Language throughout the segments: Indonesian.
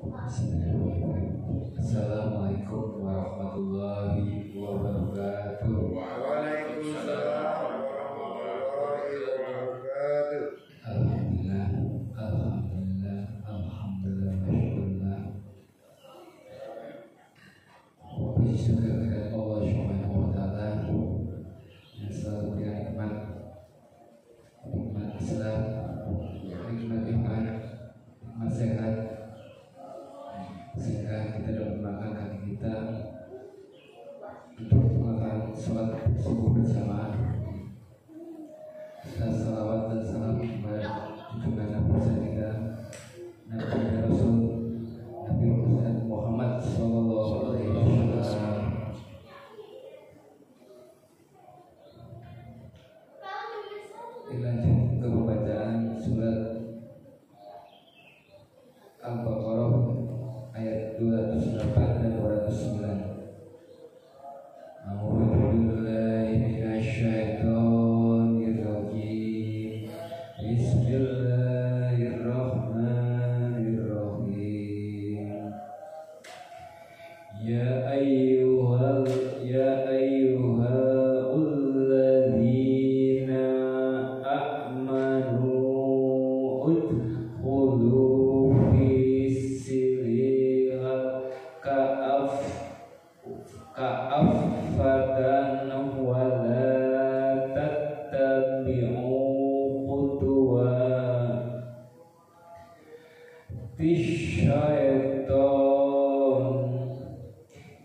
Assalamualaikum warahmatullahi wabarakatuh. Waalaikumsalam warahmatullahi wabarakatuh. Alhamdulillah, alhamdulillah, alhamdulillah, masyaallah. Puji syukur kepada Allah Subhanahu wa taala yang selalu memberikan nikmat Islam, nikmat iman, nikmat sehat, sehingga kita dapat memakan kaki kita untuk melakukan sholat subuh berjamaah. Kita salawat dan salam kepada junjungan Nabi kita, Nabi Rasul, Nabi Muhammad Sallallahu Alaihi Wasallam. Dilanjut ke pembacaan surat Al-Baqarah ayat 208 dan 209. A'udzu billahi minasyaitonir rajim. Bismillahirrahmanirrahim. Ya ayyuhalladzina amanu udkhulu ka'affatan wa la tattabi'u khutuwati syaitan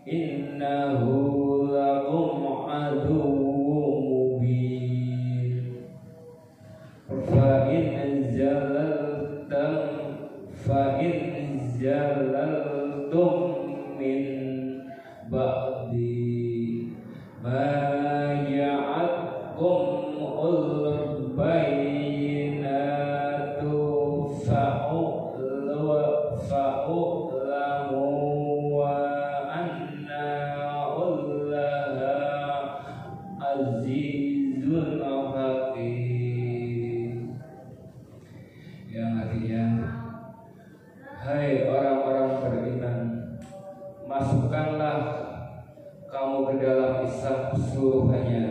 innahu lakum aduwwun mubin fa in zalaltum min ba'di ma ja'atkum al-bayyinatu fa'ulamu wa anna Allaha azizun hakim, yang artinya, hai orang-orang beriman, masukkanlah kamu ke dalam Islam keseluruhannya,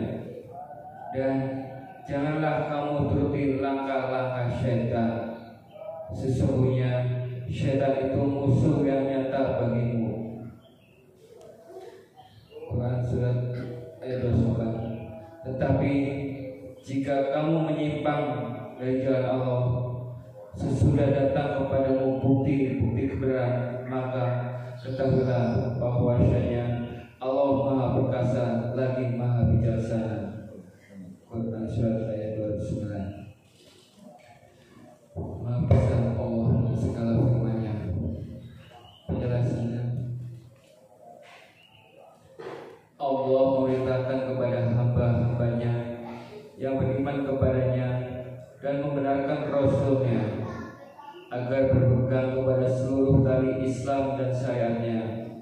dan janganlah kamu turuti langkah-langkah syaitan. Sesungguhnya syaitan itu musuh yang nyata bagimu. Quran surat ayat 28. Tetapi jika kamu menyimpang dari jalan Allah sesudah datang kepadamu bukti-bukti kebenaran, maka ketahuilah bahwasanya Allah Maha Perkasa lagi Maha Bijaksana. Quran surat ayat 29. Maha besar Allah dengan segala firman-Nya. Penjelasannya, Allah memerintahkan kepada hamba-hambanya yang beriman kepadanya dan membenarkan Rasul-Nya agar berpegang kepada seluruh tali Islam dan syariatnya,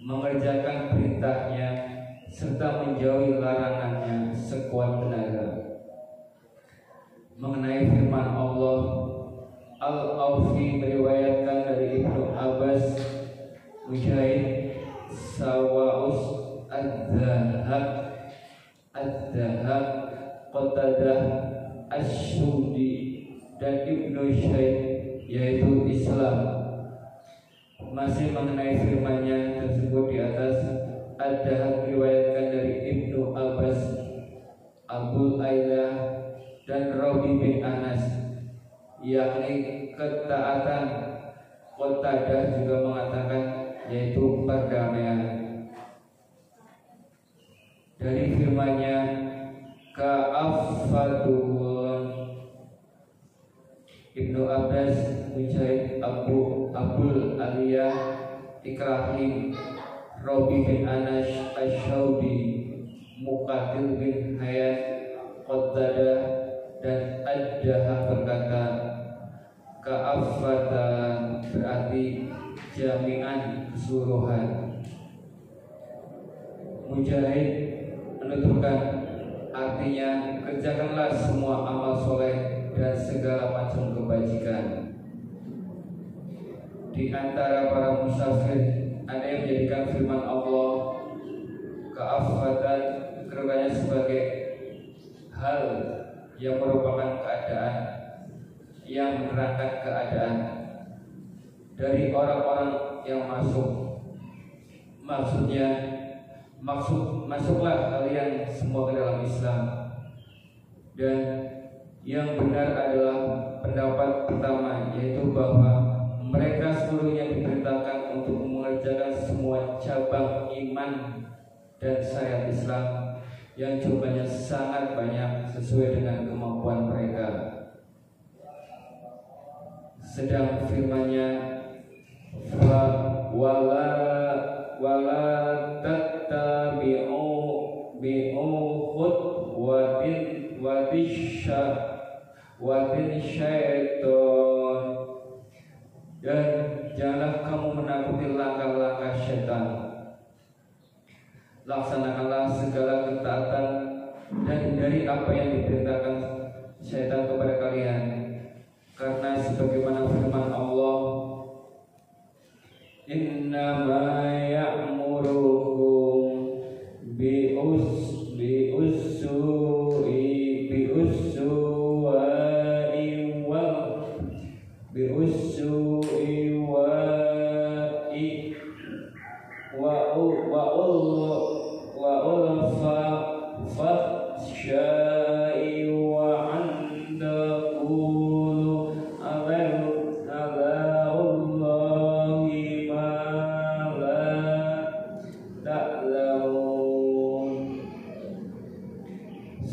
mengerjakan perintahnya serta menjauhi larangannya sekuat tenaga. Mengenai firman Allah, Al-Awfi meriwayatkan dari Ibnu Abbas, Mujahid, Sawaus, Ad-Dahab, Qatadah, Ash-Shudi, dan Ibnu Syaid, yaitu Islam. Masih mengenai firman-Nya tersebut di atas, Ad-Dahab meriwayatkan dari Ibnu Abbas, Abu Ailah, dan Rabi bin Anas, yakni ketaatan. Qatadah juga mengatakan yaitu perdamaian. Dari firman-Nya ka'affatun, Ibnu Abbas, Mujahid, Abul Aliyah, Ikrahim, Rabi bin Anas, Ash-Shawdi, Muqatil bin Hayat, Qatadah, dan Ad-Dahab berkata, ka'affatan berarti jami'an, keseluruhan. Mujahid menuturkan artinya kerjakanlah semua amal soleh dan segala macam kebajikan. di antara para musafir ada yang menjadikan firman Allah keafatan kerugiannya sebagai hal yang merupakan keadaan yang menerangkan keadaan dari orang-orang yang masuklah kalian semua ke dalam Islam. Dan yang benar adalah pendapat pertama, yaitu bahwa mereka seluruhnya diperintahkan untuk mengerjakan semua cabang iman dan syariat Islam yang jumlahnya sangat banyak sesuai dengan kemampuan mereka. Sedang firman-Nya wala tattabi'u khutwatin syaiton, dan janganlah kamu menakuti langkah-langkah syaitan. Laksanakanlah segala ketaatan dan hindari apa yang diperintahkan syaitan kepada kalian, karena sebagaimana firman Allah, innama ya'murukum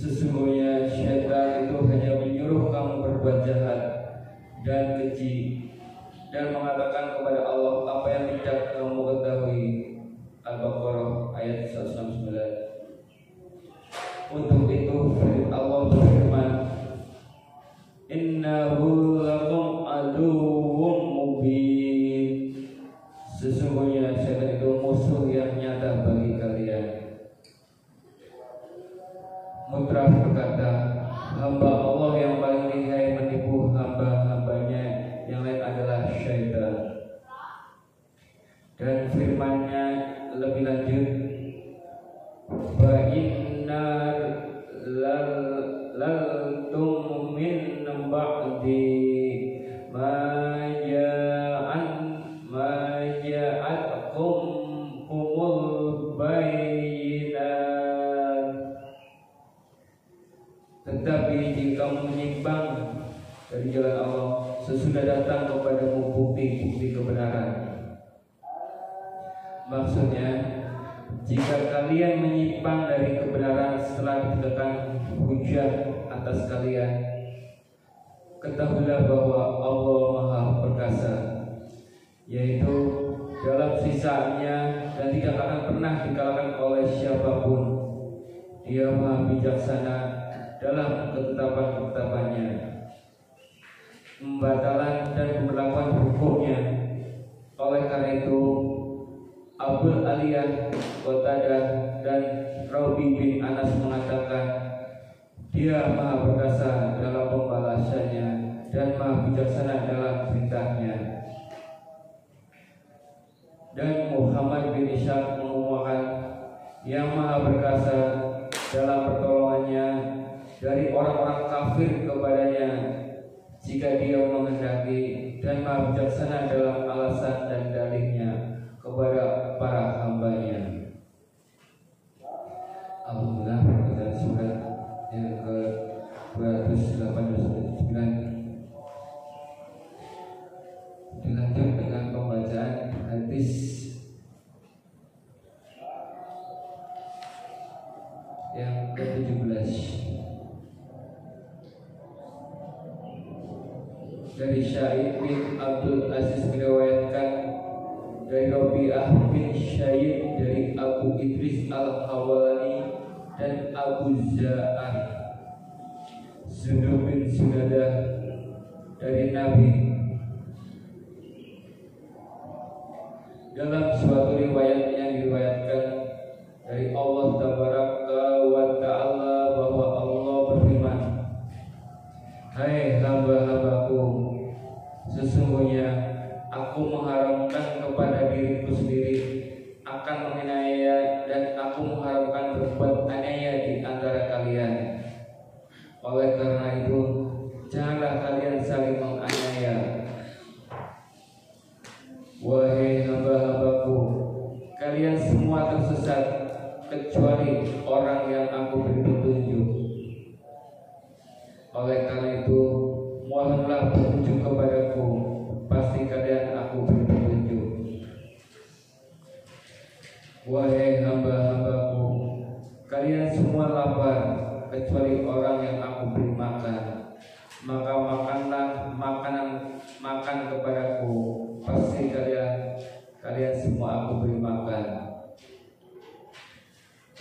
Sesungguhnya syaitan itu hanya menyuruh kamu berbuat jahat dan keji dan mengatakan kepada Allah apa yang tidak kamu ketahui. Al-Baqarah ayat 169. Untuk itu Allah berfirman, innahu lakum aduwwum mubin. Sesungguhnya syaitan itu musuh yang nyata bagi kalian. Mutraf berkata, hamba Allah yang paling lihai menipu hamba-hambanya yang lain adalah syaitan. Dan firman-Nya lebih lanjut, wa inna laltum min ba'di ma ja'atkum kumul bayyinat. Tetapi jika menyimpang dari jalan Allah, sesudah datang kepadamu bukti-bukti kebenaran. Maksudnya, jika kalian menyimpang dari kebenaran setelah ditegakkan hujah atas kalian, ketahuilah bahwa Allah Maha Perkasa, yaitu dalam sisaannya dan tidak akan pernah dikalahkan oleh siapapun. Dia Maha Bijaksana dalam ketetapan-ketetapannya, pembatalan dan pemberlakuan hukumnya. Oleh karena itu, Abul Aliyah, Qatadah dan Rabi bin Anas mengatakan, Dia Maha Perkasa dalam pembalasannya dan Maha Bijaksana dalam perintahnya. Dan Muhammad bin Ishaq mengumumkan, Yang Maha Perkasa dalam pertolongannya dari orang-orang kafir kepadanya jika Dia menghendaki, dan Maha Bijaksana dalam alasan dan dalihnya kepada para hambanya. Alhamdulillah, kita surat yang ke-289 dilanjut dengan pembacaan hadis yang ke-17 dari Syahid bin Abdul Aziz meriwayatkan dari Rabi'ah bin Syahid dari Abu Idris Al-Hawalani dan Abu Za'ar, Zunub bin Sunadah dari Nabi. Dalam suatu riwayat yang diriwayatkan dari Allah Tabaraka wa Ta'ala bahwa Allah berfirman, Hai hamba-hambaku, sesungguhnya aku mengharamkan kepada diriku sendiri akan menganiaya, dan aku mengharamkan berbuat aniaya di antara kalian. Oleh karena itu, janganlah kalian saling menganiaya. Wahai hamba-hambaku, kalian semua tersesat kecuali orang yang aku beri petunjuk. Oleh karena itu, mohonlah petunjuk kepadaku, pasti kalian aku beri petunjuk. Wahai hamba-hambaku, kalian semua lapar kecuali orang yang aku beri makan, maka makan kepadaku, pasti kalian semua aku beri makan.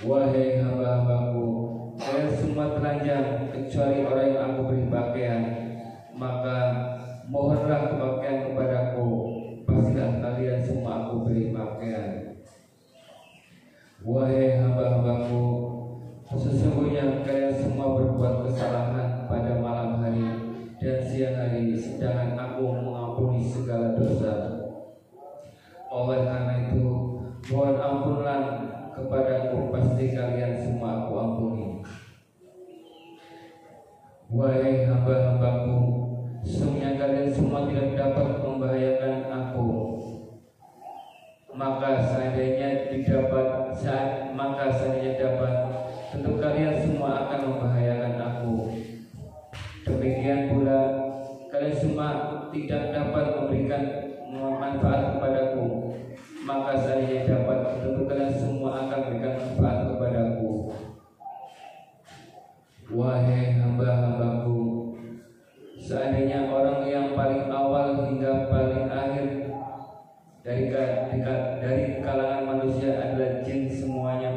Wahai hamba-hambaku, kalian semua telanjang kecuali orang yang aku beri pakaian, maka mohonlah pakaian kepadaku, pastilah kalian semua aku beri pakaian. Wahai hamba-hambaku, sesungguhnya kalian semua berbuat kesalahan pada malam hari dan siang hari, sedangkan aku mengampuni segala dosa. Oleh karena itu, mohon ampunlah kepadaku, pasti kalian semua aku ampuni. Wahai hamba-hambaku, sesungguhnya kalian semua tidak dapat membahayakan aku, maka seandainya dapat, tentu kalian semua akan membahayakan aku. Demikian pula kalian semua tidak dapat memberikan manfaat kepadaku, maka seandainya dapat, tentu kalian semua akan memberikan manfaat kepadaku. Wahai hamba-hambaku, seandainya orang yang paling awal hingga paling akhir dari kalangan manusia adalah jin semuanya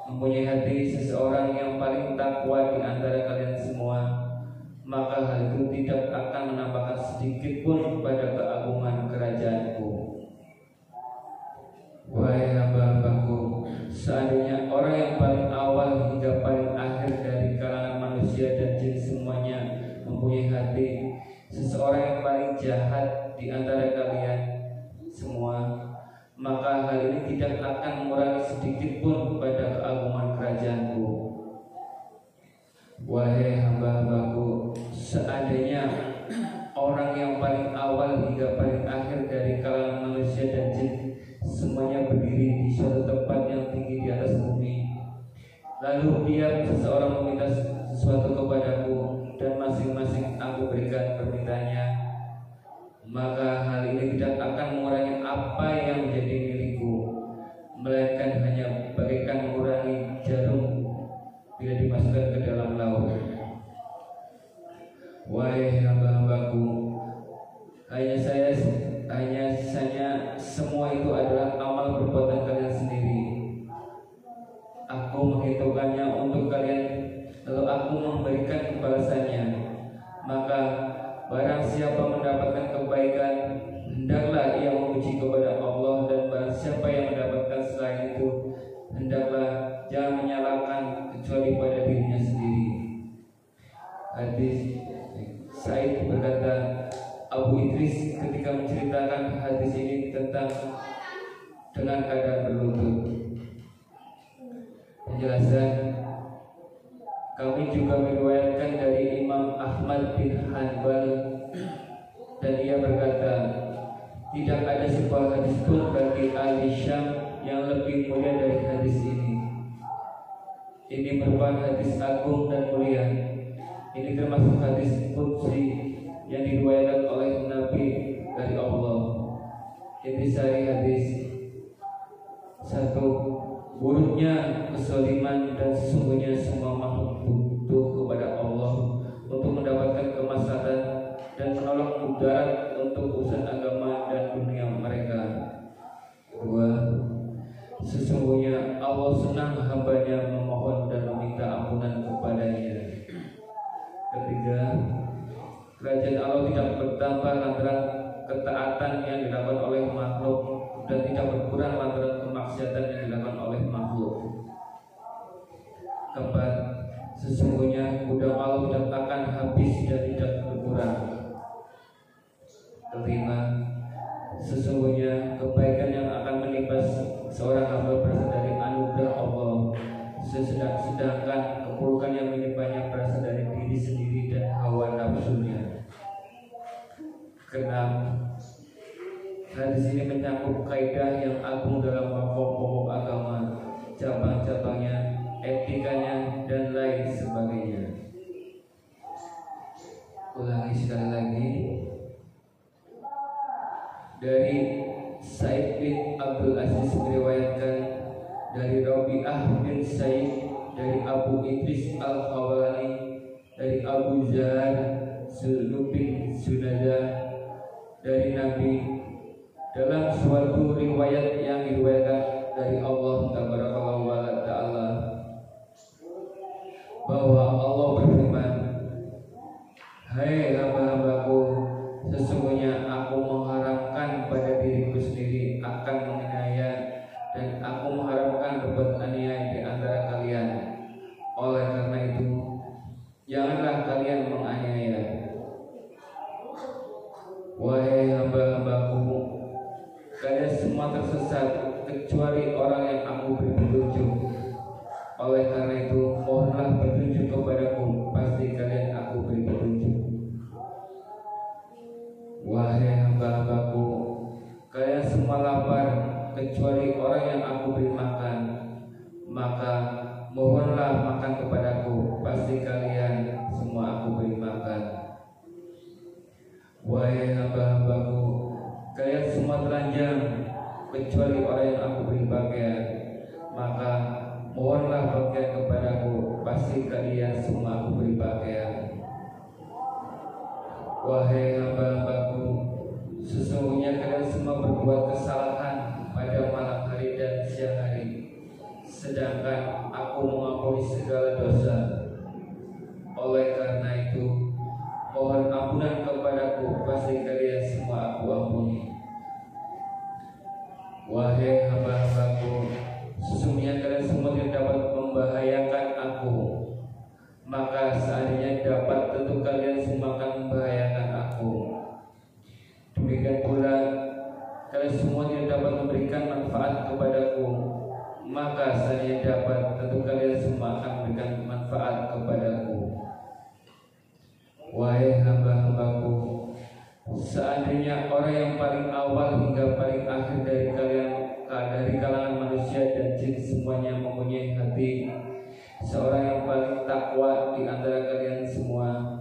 mempunyai hati seseorang yang paling takwa di antara kalian semua, maka hal itu tidak akan menambahkan sedikit pun pada keagungan kerajaanku. Wahai hamba-hambaku, seandainya orang yang paling awal hingga paling akhir dari kalangan manusia dan jin semuanya mempunyai hati seseorang yang paling jahat di antara kalian semua, maka hal ini tidak akan mengurangi sedikit pun pada keagungan kerajaanku. Wahai hamba-hambaku, seandainya orang yang paling awal hingga paling akhir dari kalangan manusia dan jin semuanya berdiri di suatu tempat yang tinggi di atas bumi, lalu seseorang meminta sesuatu kepadaku dan masing-masing aku berikan permintaannya, maka hal ini tidak akan mengurangi apa yang menjadi milikku, melainkan hanya bagaikan mengurangi jarum bila dimasukkan ke dalam laut. Wahai hamba-hambaku, hanya semua itu adalah amal perbuatan kalian sendiri. Aku menghitungkannya untuk kalian, lalu aku memberikan balasannya. Maka barang siapa mendapatkan kebaikan, hendaklah ia memuji kepada Allah, dan barang siapa yang mendapatkan selain itu, hendaklah jangan menyalahkan kecuali pada dirinya sendiri. Hadis Said berkata, Abu Idris ketika menceritakan hadis ini dengan keadaan berlutut. Penjelasan, kami juga meriwayatkan dari Imam Ahmad bin Hanbal, dan ia berkata, tidak ada sebuah hadis pun bagi ahli Syam yang lebih mulia dari hadis ini. Ini merupakan hadis agung dan mulia. Ini termasuk hadis qudsi yang diriwayatkan oleh Nabi dari Allah. Intisari hadis 1. Buruknya kezaliman, dan sesungguhnya semua makhluk butuh kepada Allah untuk mendapatkan kemaslahatan dan menolong mudarat untuk urusan agama dan dunia mereka. 2. Sesungguhnya Allah senang hambanya memohon dan meminta ampunan kepadanya. 3. Kerajaan Allah tidak bertambah lantaran ketaatan yang dilakukan oleh makhluk, dan tidak berkurang lantaran kemaksiatan yang dilakukan oleh makhluk. 4. Sesungguhnya gudang Allah tidak akan habis dan tidak berkurang. Keenam, hadis ini menyangkut kaidah yang agung dalam pokok-pokok agama, cabang-cabangnya, etikanya, dan lain sebagainya. Ulangi sekali lagi. Dari Said bin Abdul Aziz meriwayatkan dari Rabi'ah bin Said, dari Abu Idris Al-Khawlani, dari Abu Zar Zulub bin Sunadah, dari Nabi dalam suatu riwayat yang diriwayatkan dari Allah Ta'ala bahwa Allah berfirman, "Hai hamba-hambaku, sesungguhnya aku mengharamkan pada diriku sendiri akan menganiaya, dan aku mengharamkan berbuat aniaya di antara kalian. Oleh karena itu, janganlah kalian menganiaya. Wahai hamba-hambaku, kalian semua tersesat kecuali orang yang aku beri petunjuk. Oleh karena itu, mohonlah petunjuk kepadaku, pasti kalian aku beri petunjuk. Wahai hamba-hambaku, kalian semua lapar kecuali orang yang aku beri makan, maka mohonlah makan kepadaku, pasti kalian semua aku beri makan. Wahai hamba-hambaku, kalian semua telanjang kecuali orang yang aku beri pakaian, maka mohonlah pakaian kepadaku, pasti kalian semua aku beri pakaian. Wahai hamba-hambaku, sesungguhnya kalian semua berbuat kesalahan pada malam hari dan siang hari, sedangkan aku mengampuni segala dosa. Oleh karena itu, mohon ampunan kepadaku, pasti kalian semua aku ampuni. Wahai hamba-hambaku, sesungguhnya kalian semua tidak dapat membahayakan aku, maka seandainya dapat, tentu kalian semua akan membahayakan aku. Demikian pula, kalian semua tidak dapat memberikan manfaat kepadaku, maka seandainya dapat, tentu kalian semua akan memberikan manfaat kepadaku. Wahai hamba-hambaku, seandainya orang yang paling awal hingga paling akhir dari kalian, dari kalangan manusia dan jin semuanya mempunyai hati, seorang yang paling takwa di antara kalian semua,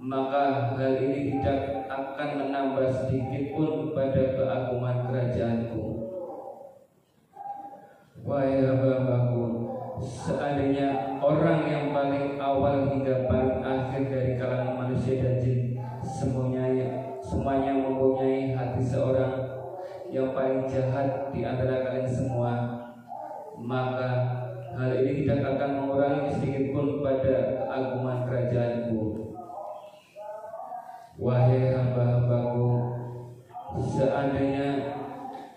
maka hal ini tidak akan menambah sedikit pun pada keagungan kerajaanku. Wahai hamba-hambaku, seandainya orang yang paling awal hingga paling akhir dari kalangan manusia dan jin semuanya mempunyai hati seorang yang paling jahat di antara kalian semua, maka hal ini tidak akan mengurangi sedikit pun pada keagungan kerajaanku. Wahai hamba-hambaku, seandainya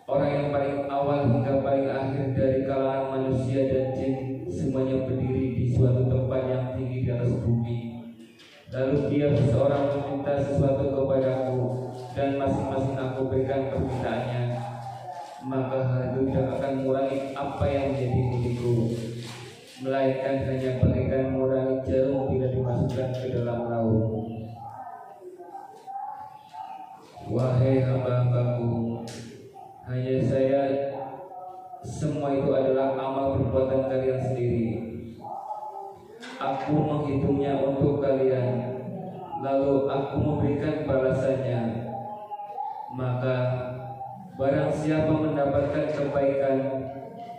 orang yang paling awal hingga paling akhir dari kalangan manusia dan jin semuanya berdiri di suatu tempat yang tinggi di atas bumi, lalu dia seseorang meminta sesuatu kepadaku dan masing-masing aku berikan permintaannya, maka hal itu tidak akan mengurangi apa yang menjadi milikku, melainkan hanya bagaikan mengurangi jarum bila dimasukkan ke dalam laut. Wahai hamba-hambaku, hanya saya, semua itu adalah amal perbuatan kalian sendiri. Aku menghitungnya untuk kalian, lalu aku memberikan balasannya. Maka barang siapa mendapatkan kebaikan,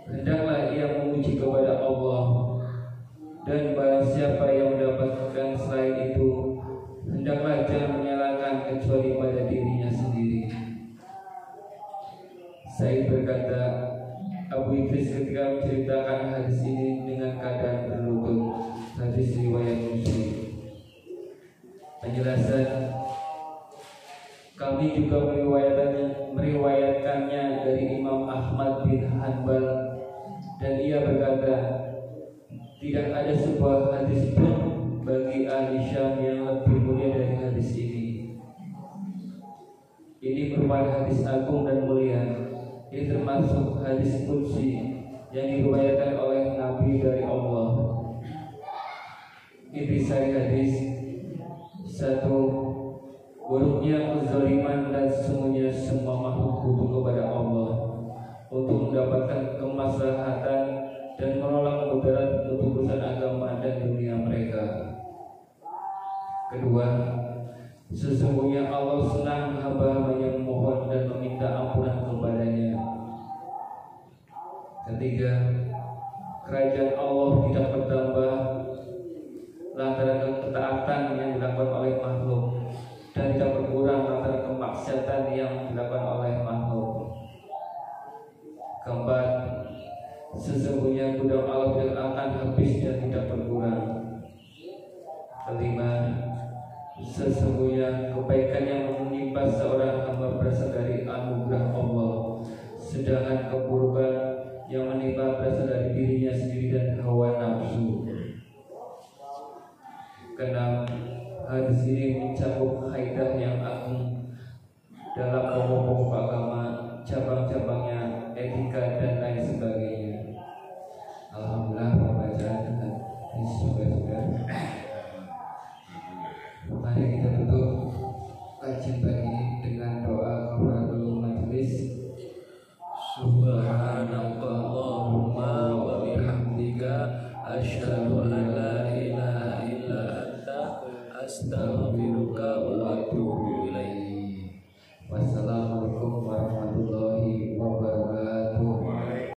hendaklah ia memuji kepada Allah, dan barang siapa yang mendapatkan selain itu, hendaklah jangan menyalahkan kecuali pada dirinya sendiri. Saya berkata, Abu Idris ketika menceritakan hadis ini dengan keadaan berlutut, hadis riwayat Muslim. Penjelasan, kami juga meriwayatkannya dari Imam Ahmad bin Hanbal, dan ia berkata, tidak ada sebuah hadis pun bagi ahli Syam yang lebih mulia dari hadis ini. Ini merupakan hadis agung dan mulia. Ini termasuk hadis qudsi yang diriwayatkan oleh Nabi dari Allah. Intisari hadis 1. buruknya kezaliman dan sesungguhnya semua makhluk butuh kepada Allah untuk mendapatkan kemaslahatan dan menolak mudarat untuk urusan agama dan dunia mereka. Kedua, sesungguhnya Allah senang hamba-hamba yang memohon dan meminta ampunan kepadanya. Ketiga, kerajaan Allah tidak bertambah lantaran ketaatan yang dilakukan oleh makhluk dan tidak berkurang lantaran kemaksiatan yang dilakukan oleh makhluk. Keempat, sesungguhnya gudang Allah tidak akan habis dan tidak berkurang. Kelima, sesungguhnya kebaikan yang menimpa seorang hamba berasal dari anugerah Allah, sedangkan keburukan yang menimpa berasal dari dirinya sendiri dan hawa nafsu. Keenam, hadis ini mencakup kaidah yang agung dalam pokok-pokok agama, cabang-cabangnya, etika dan